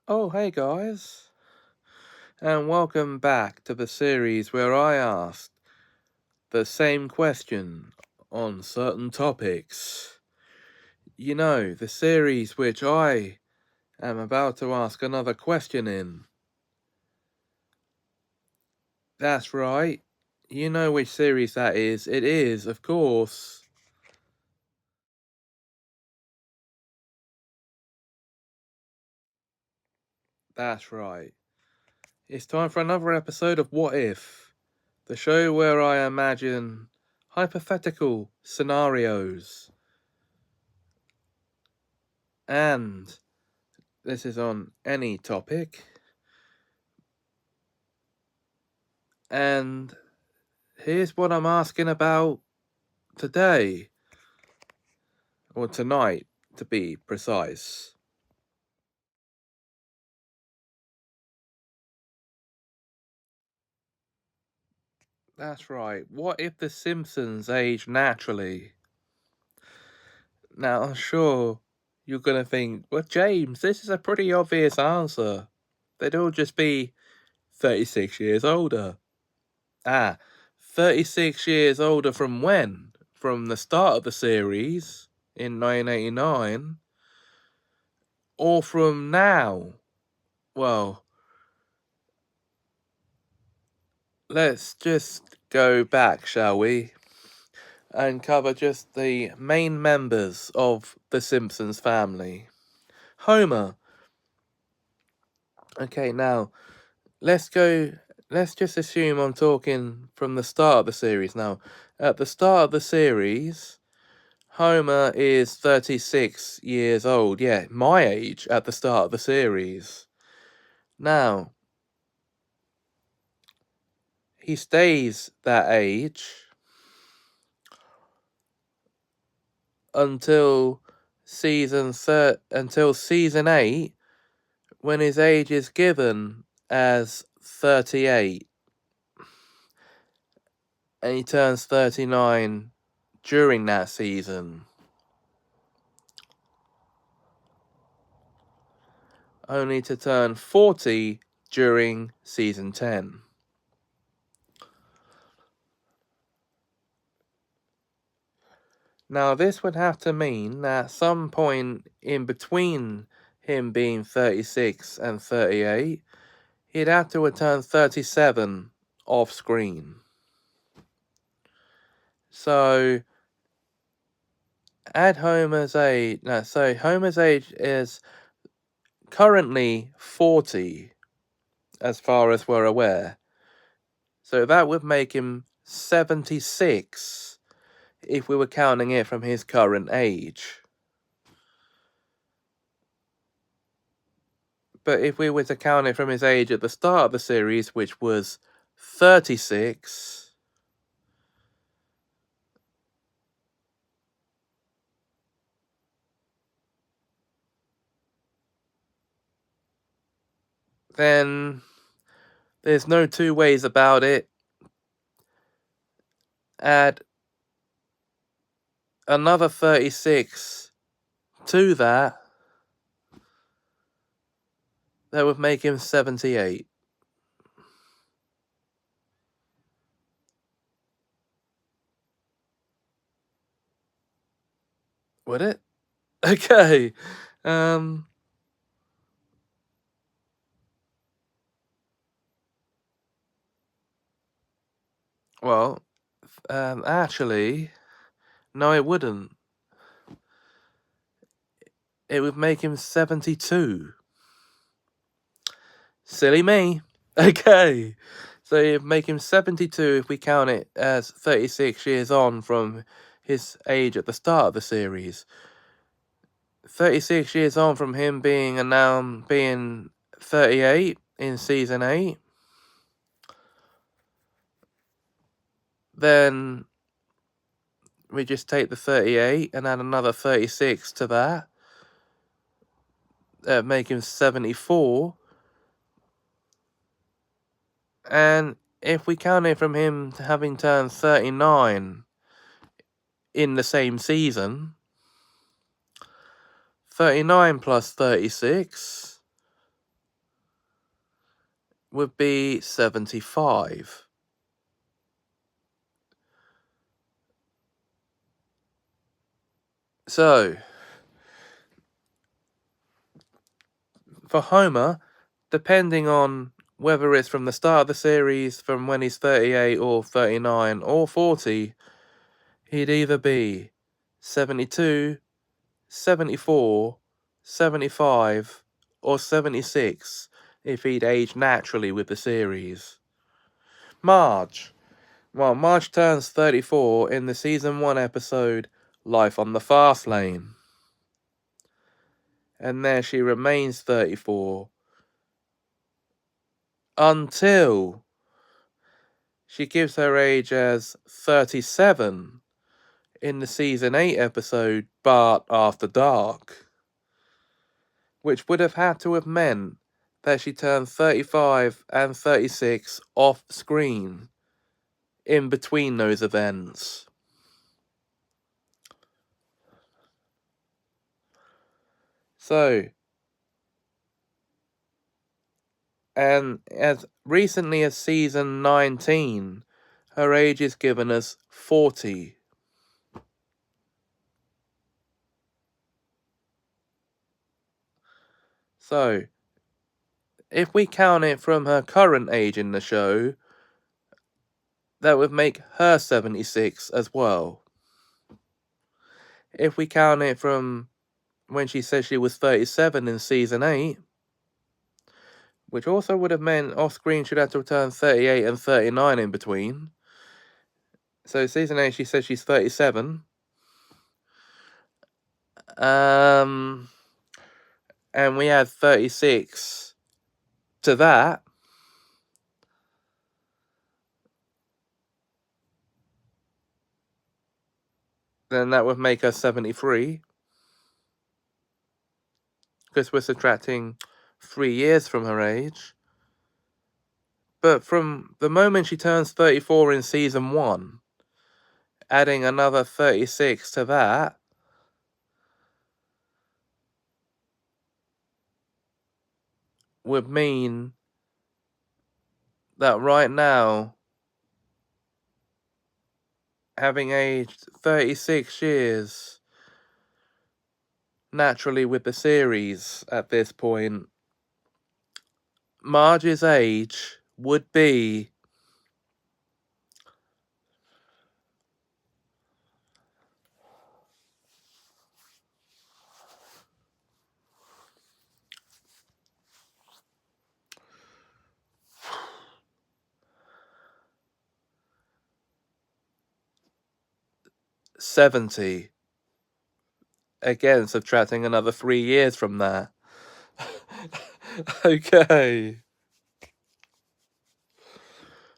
Oh, hey guys, and welcome back to the series where I asked the same question on certain topics. You know, the series which I am about to ask another question in. That's right, you know which series that is. It is, of course. That's right. It's time for another episode of What If, the show where I imagine hypothetical scenarios. And this is on any topic. And here's what I'm asking about today, or tonight to be precise. That's right. What if the Simpsons age naturally? Now, I'm sure you're going to think, well, James, this is a pretty obvious answer. They'd all just be 36 years older. 36 years older from when? From the start of the series in 1989? Or from now? Well, let's just go back, shall we? And cover just the main members of the Simpsons family. Homer. Okay, now, let's go. Let's just assume I'm talking from the start of the series now. At the start of the series, Homer is 36 years old. Yeah, my age at the start of the series. Now, he stays that age until until season 8, when his age is given as 38, and he turns 39 during that season, only to turn 40 during season 10. Now, this would have to mean that at some point in between him being 36 and 38, he'd have to have turned 37 off screen. So, at Homer's age, no, so Homer's age is currently 40, as far as we're aware. So that would make him 76 if we were counting it from his current age. But if we were to count it from his age at the start of the series, which was 36, then there's no two ways about it. Add another 36 to that would make him 78. Would it? Okay. Well, actually, no, it wouldn't. It would make him 72. Silly me. Okay. So it'd make him 72 if we count it as 36 years on from his age at the start of the series. 36 years on from him being now being 38 in season 8. Then we just take the 38 and add another 36 to that. That'd make him 74. And if we count it from him having turned 39 in the same season, 39 plus 36 would be 75. So, for Homer, depending on whether it's from the start of the series, from when he's 38 or 39 or 40, he'd either be 72, 74, 75, or 76 if he'd aged naturally with the series. Marge. Well, Marge turns 34 in the season 1 episode Life on the Fast Lane. And there she remains 34 until she gives her age as 37 in the season 8 episode Bart After Dark, which would have had to have meant that she turned 35 and 36 off screen in between those events. So, and as recently as season 19, her age is given as 40. So, if we count it from her current age in the show, that would make her 76 as well. If we count it from when she said she was 37 in season 8, which also would have meant off screen she'd have to turn 38 and 39 in between. So season 8 she says she's 37. And we add 36 to that. Then that would make her 73. Because we're subtracting 3 years from her age. But from the moment she turns 34 in season 1, adding another 36 to that, would mean that right now, having aged 36 years naturally with the series at this point, Marge's age would be 70. Again, subtracting another 3 years from that. Okay.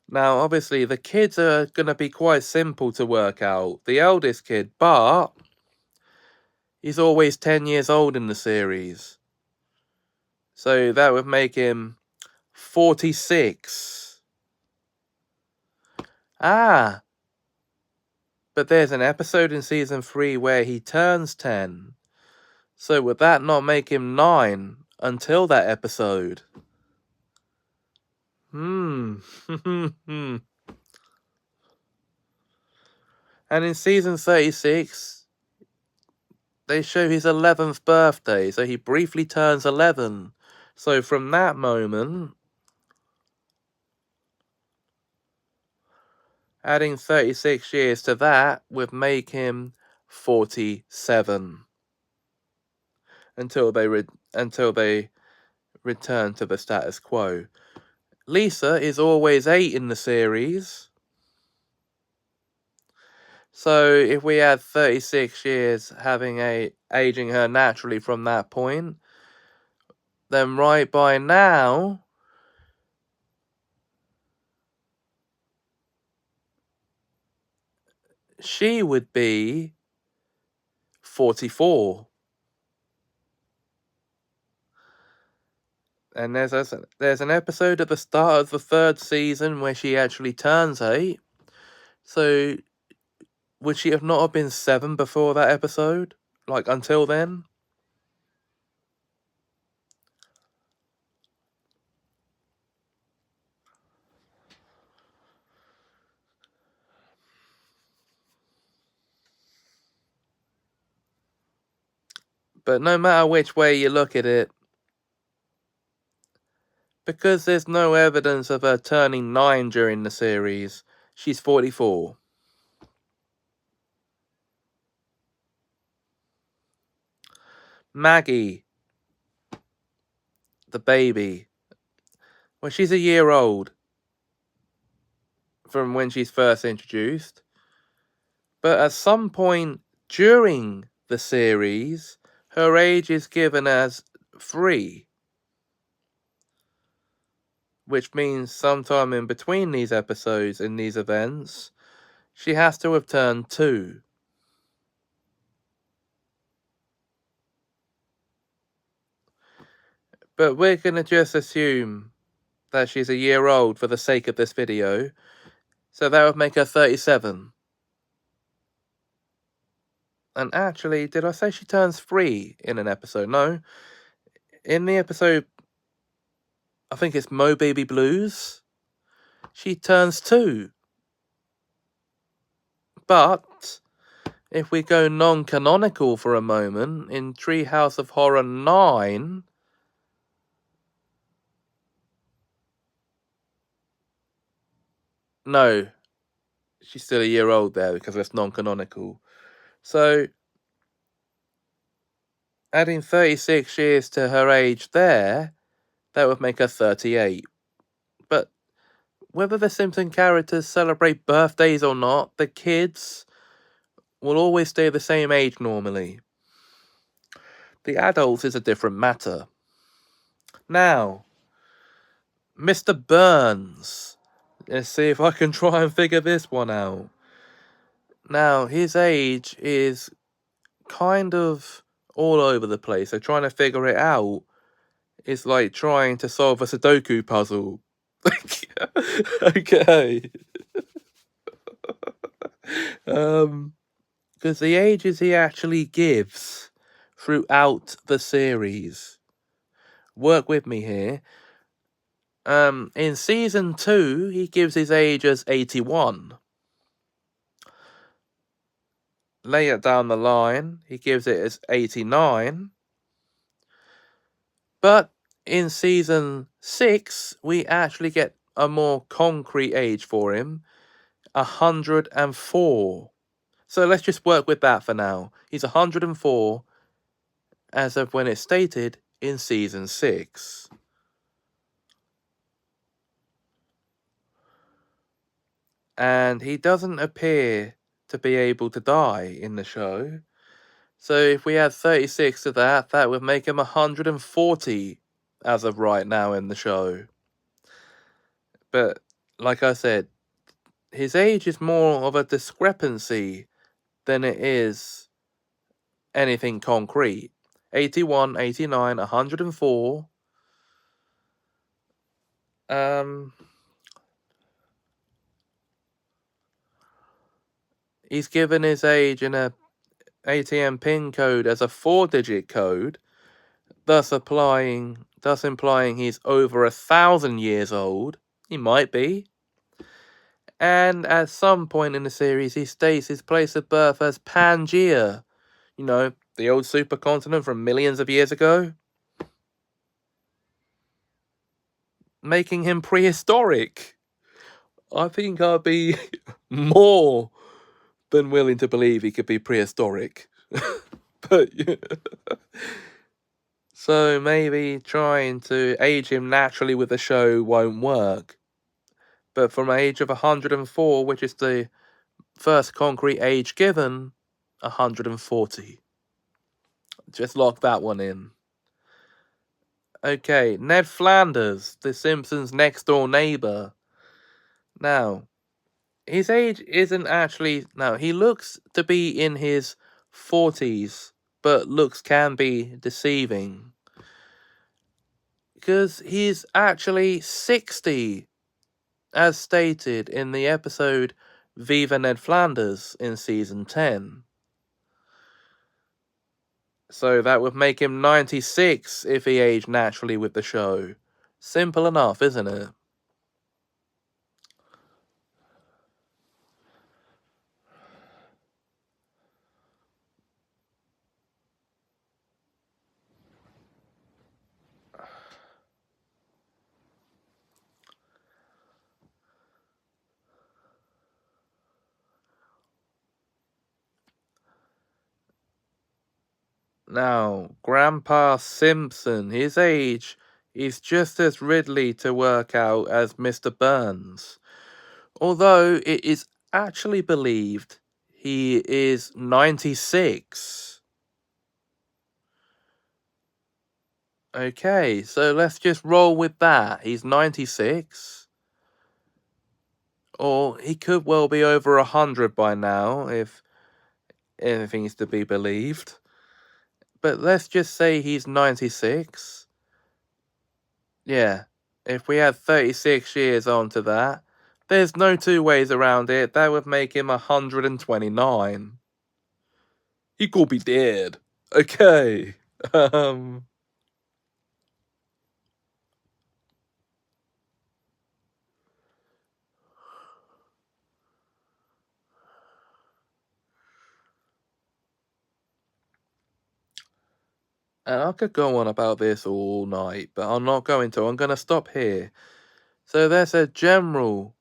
Now, obviously, the kids are going to be quite simple to work out. The eldest kid, Bart, he's always 10 years old in the series. So that would make him 46. Ah! But there's an episode in season 3 where he turns 10. So would that not make him 9 until that episode? And in season 36, they show his 11th birthday, so he briefly turns 11. So from that moment, adding 36 years to that would make him 47. Until they return to the status quo. Lisa is always 8 in the series. So if we add 36 years aging her naturally from that point, then right by now, she would be 44. And there's an episode at the start of the 3rd season where she actually turns 8. So would she have not been 7 before that episode? Like, until then? But no matter which way you look at it, because there's no evidence of her turning 9 during the series, she's 44. Maggie, the baby, well, she's a year old from when she's first introduced. But at some point during the series, her age is given as 3. Which means sometime in between these episodes, in these events, she has to have turned 2. But we're going to just assume that she's a year old for the sake of this video. So that would make her 37. And actually, did I say she turns 3 in an episode? No. In the episode, I think it's Mo Baby Blues, she turns 2. But if we go non-canonical for a moment, in Treehouse of Horror 9, no, she's still a year old there because it's non-canonical. So, adding 36 years to her age there, that would make her 38. But whether the Simpson characters celebrate birthdays or not, the kids will always stay the same age normally. The adults is a different matter. Now, Mr. Burns. Let's see if I can try and figure this one out. Now, his age is kind of all over the place, so trying to figure it out is like trying to solve a Sudoku puzzle. Okay. Because the ages he actually gives throughout the series. Work with me here. In season 2, he gives his age as 81. Later down the line, he gives it as 89. But in season 6, we actually get a more concrete age for him, 104. So let's just work with that for now. He's 104 as of when it's stated in season 6. And he doesn't appear to be able to die in the show. So if we add 36 to that, that would make him 140 as of right now in the show. But like I said, his age is more of a discrepancy than it is anything concrete. 81, 89, 104. He's given his age in a ATM PIN code as a 4-digit code, thus implying he's over 1,000 years old. He might be. And at some point in the series, he states his place of birth as Pangea. You know, the old supercontinent from millions of years ago. Making him prehistoric. I think I'd be more than willing to believe he could be prehistoric. But so maybe trying to age him naturally with the show won't work. But from an age of 104, which is the first concrete age given, 140. Just lock that one in. Okay, Ned Flanders, the Simpsons' next door neighbor. Now, his age isn't actually... Now, he looks to be in his 40s, but looks can be deceiving. Because he's actually 60, as stated in the episode Viva Ned Flanders in season 10. So that would make him 96 if he aged naturally with the show. Simple enough, isn't it? Now, Grandpa Simpson, his age is just as Ridley to work out as Mr. Burns, although it is actually believed he is 96. Okay, so let's just roll with that. He's 96. Or he could well be over 100 by now, if anything is to be believed. But let's just say he's 96. Yeah, if we add 36 years onto that, there's no two ways around it. That would make him 129. He could be dead. Okay. Um... And I could go on about this all night, but I'm not going to. I'm going to stop here. So there's a general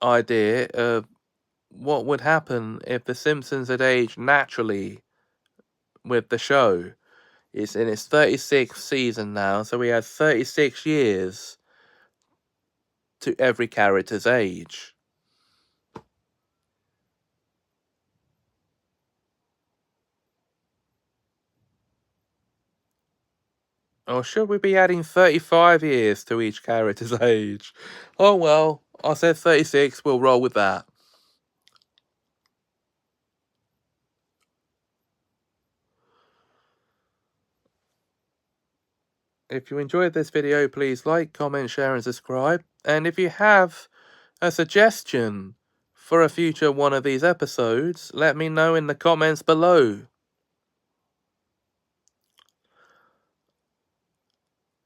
idea of what would happen if The Simpsons had aged naturally with the show. It's in its 36th season now, so we had 36 years to every character's age. Or should we be adding 35 years to each character's age? Oh well, I said 36, we'll roll with that. If you enjoyed this video, please like, comment, share and subscribe. And if you have a suggestion for a future one of these episodes, let me know in the comments below.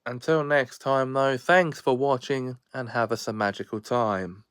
Until next time though, thanks for watching and have a some magical time.